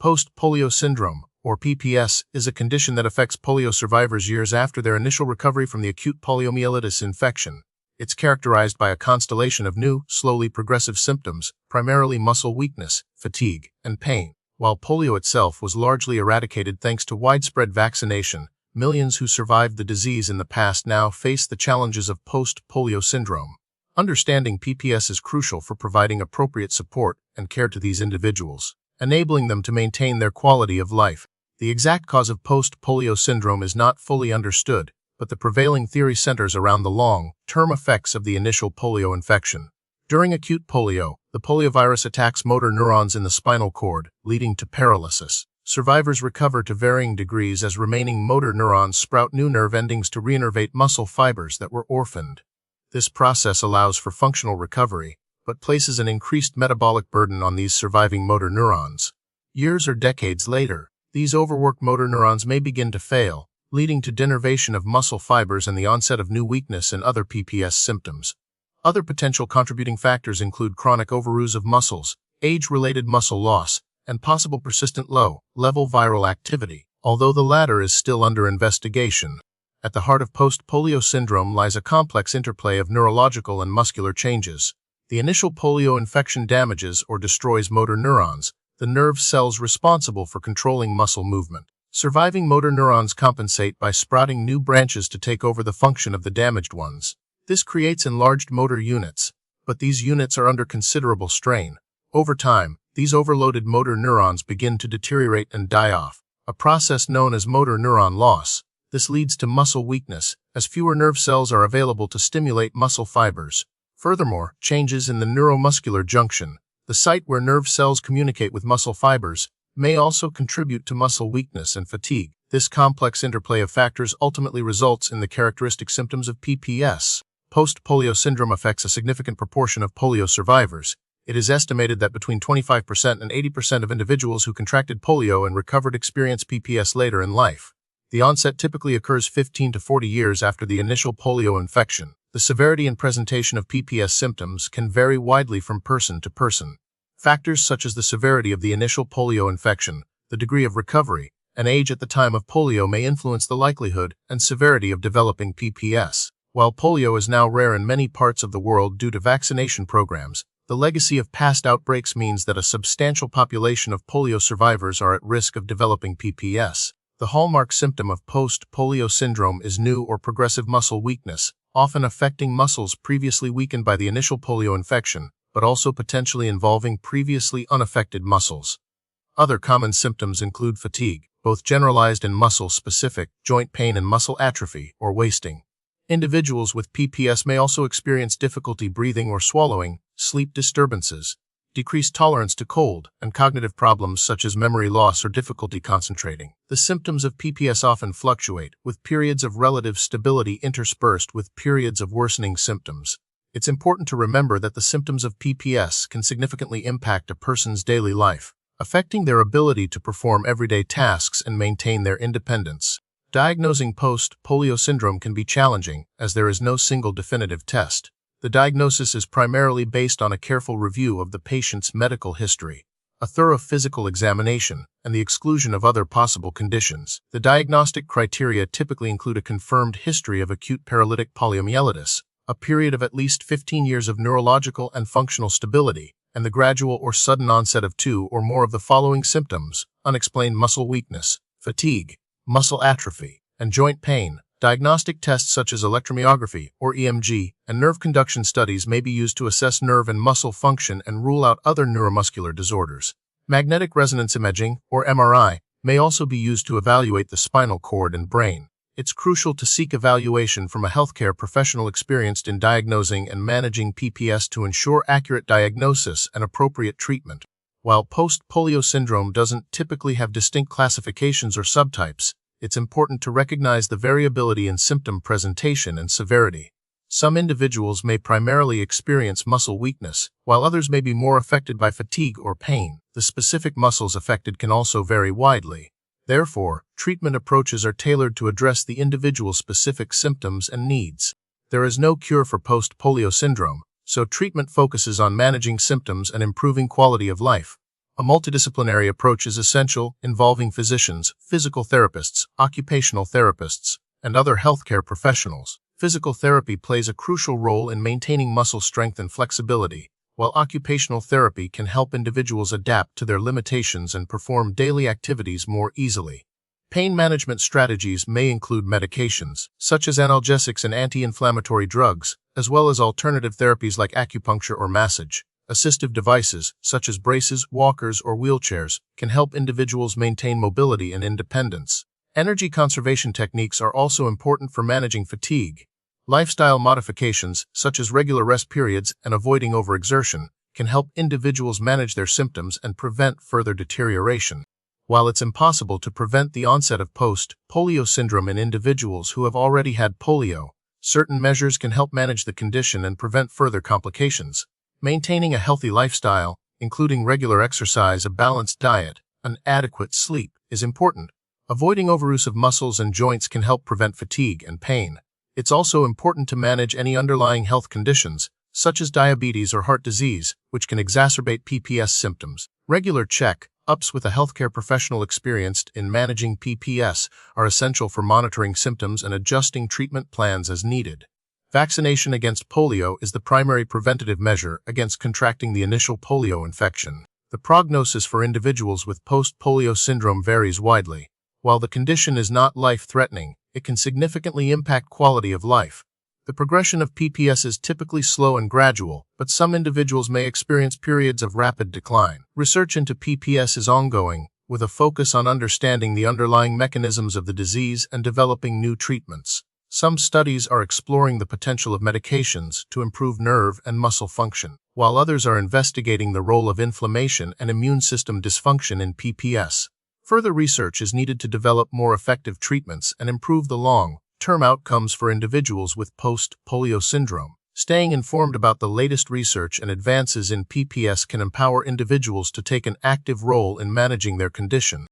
Post-polio syndrome, or PPS, is a condition that affects polio survivors years after their initial recovery from the acute poliomyelitis infection. It's characterized by a constellation of new, slowly progressive symptoms, primarily muscle weakness, fatigue, and pain. While polio itself was largely eradicated thanks to widespread vaccination, millions who survived the disease in the past now face the challenges of post-polio syndrome. Understanding PPS is crucial for providing appropriate support and care to these individuals, enabling them to maintain their quality of life. The exact cause of post-polio syndrome is not fully understood, but the prevailing theory centers around the long-term effects of the initial polio infection. During acute polio, the poliovirus attacks motor neurons in the spinal cord, leading to paralysis. Survivors recover to varying degrees as remaining motor neurons sprout new nerve endings to reinnervate muscle fibers that were orphaned. This process allows for functional recovery, but places an increased metabolic burden on these surviving motor neurons. Years or decades later, these overworked motor neurons may begin to fail, leading to denervation of muscle fibers and the onset of new weakness and other PPS symptoms. Other potential contributing factors include chronic overuse of muscles, age-related muscle loss, and possible persistent low-level viral activity, although the latter is still under investigation. At the heart of post-polio syndrome lies a complex interplay of neurological and muscular changes. The initial polio infection damages or destroys motor neurons, the nerve cells responsible for controlling muscle movement. Surviving motor neurons compensate by sprouting new branches to take over the function of the damaged ones. This creates enlarged motor units, but these units are under considerable strain. Over time, these overloaded motor neurons begin to deteriorate and die off, a process known as motor neuron loss. This leads to muscle weakness, as fewer nerve cells are available to stimulate muscle fibers. Furthermore, changes in the neuromuscular junction, the site where nerve cells communicate with muscle fibers, may also contribute to muscle weakness and fatigue. This complex interplay of factors ultimately results in the characteristic symptoms of PPS. Post-polio syndrome affects a significant proportion of polio survivors. It is estimated that between 25% and 80% of individuals who contracted polio and recovered experience PPS later in life. The onset typically occurs 15 to 40 years after the initial polio infection. The severity and presentation of PPS symptoms can vary widely from person to person. Factors such as the severity of the initial polio infection, the degree of recovery, and age at the time of polio may influence the likelihood and severity of developing PPS. While polio is now rare in many parts of the world due to vaccination programs, the legacy of past outbreaks means that a substantial population of polio survivors are at risk of developing PPS. The hallmark symptom of post-polio syndrome is new or progressive muscle weakness, often affecting muscles previously weakened by the initial polio infection, but also potentially involving previously unaffected muscles. Other common symptoms include fatigue, both generalized and muscle-specific, joint pain and muscle atrophy or wasting. Individuals with PPS may also experience difficulty breathing or swallowing, sleep disturbances, decreased tolerance to cold, and cognitive problems such as memory loss or difficulty concentrating. The symptoms of PPS often fluctuate, with periods of relative stability interspersed with periods of worsening symptoms. It's important to remember that the symptoms of PPS can significantly impact a person's daily life, affecting their ability to perform everyday tasks and maintain their independence. Diagnosing post-polio syndrome can be challenging, as there is no single definitive test. The diagnosis is primarily based on a careful review of the patient's medical history, a thorough physical examination, and the exclusion of other possible conditions. The diagnostic criteria typically include a confirmed history of acute paralytic poliomyelitis, a period of at least 15 years of neurological and functional stability, and the gradual or sudden onset of 2 or more of the following symptoms: unexplained muscle weakness, fatigue, muscle atrophy, and joint pain. Diagnostic tests such as electromyography, or EMG, and nerve conduction studies may be used to assess nerve and muscle function and rule out other neuromuscular disorders. Magnetic resonance imaging, or MRI, may also be used to evaluate the spinal cord and brain. It's crucial to seek evaluation from a healthcare professional experienced in diagnosing and managing PPS to ensure accurate diagnosis and appropriate treatment. While post-polio syndrome doesn't typically have distinct classifications or subtypes, it's important to recognize the variability in symptom presentation and severity. Some individuals may primarily experience muscle weakness, while others may be more affected by fatigue or pain. The specific muscles affected can also vary widely. Therefore, treatment approaches are tailored to address the individual's specific symptoms and needs. There is no cure for post-polio syndrome, so treatment focuses on managing symptoms and improving quality of life. A multidisciplinary approach is essential, involving physicians, physical therapists, occupational therapists, and other healthcare professionals. Physical therapy plays a crucial role in maintaining muscle strength and flexibility, while occupational therapy can help individuals adapt to their limitations and perform daily activities more easily. Pain management strategies may include medications, such as analgesics and anti-inflammatory drugs, as well as alternative therapies like acupuncture or massage. Assistive devices, such as braces, walkers, or wheelchairs, can help individuals maintain mobility and independence. Energy conservation techniques are also important for managing fatigue. Lifestyle modifications, such as regular rest periods and avoiding overexertion, can help individuals manage their symptoms and prevent further deterioration. While it's impossible to prevent the onset of post-polio syndrome in individuals who have already had polio, certain measures can help manage the condition and prevent further complications. Maintaining a healthy lifestyle, including regular exercise, a balanced diet, and adequate sleep, is important. Avoiding overuse of muscles and joints can help prevent fatigue and pain. It's also important to manage any underlying health conditions, such as diabetes or heart disease, which can exacerbate PPS symptoms. Regular check-ups with a healthcare professional experienced in managing PPS are essential for monitoring symptoms and adjusting treatment plans as needed. Vaccination against polio is the primary preventative measure against contracting the initial polio infection. The prognosis for individuals with post-polio syndrome varies widely. While the condition is not life-threatening, it can significantly impact quality of life. The progression of PPS is typically slow and gradual, but some individuals may experience periods of rapid decline. Research into PPS is ongoing, with a focus on understanding the underlying mechanisms of the disease and developing new treatments. Some studies are exploring the potential of medications to improve nerve and muscle function, while others are investigating the role of inflammation and immune system dysfunction in PPS. Further research is needed to develop more effective treatments and improve the long-term outcomes for individuals with post-polio syndrome. Staying informed about the latest research and advances in PPS can empower individuals to take an active role in managing their condition.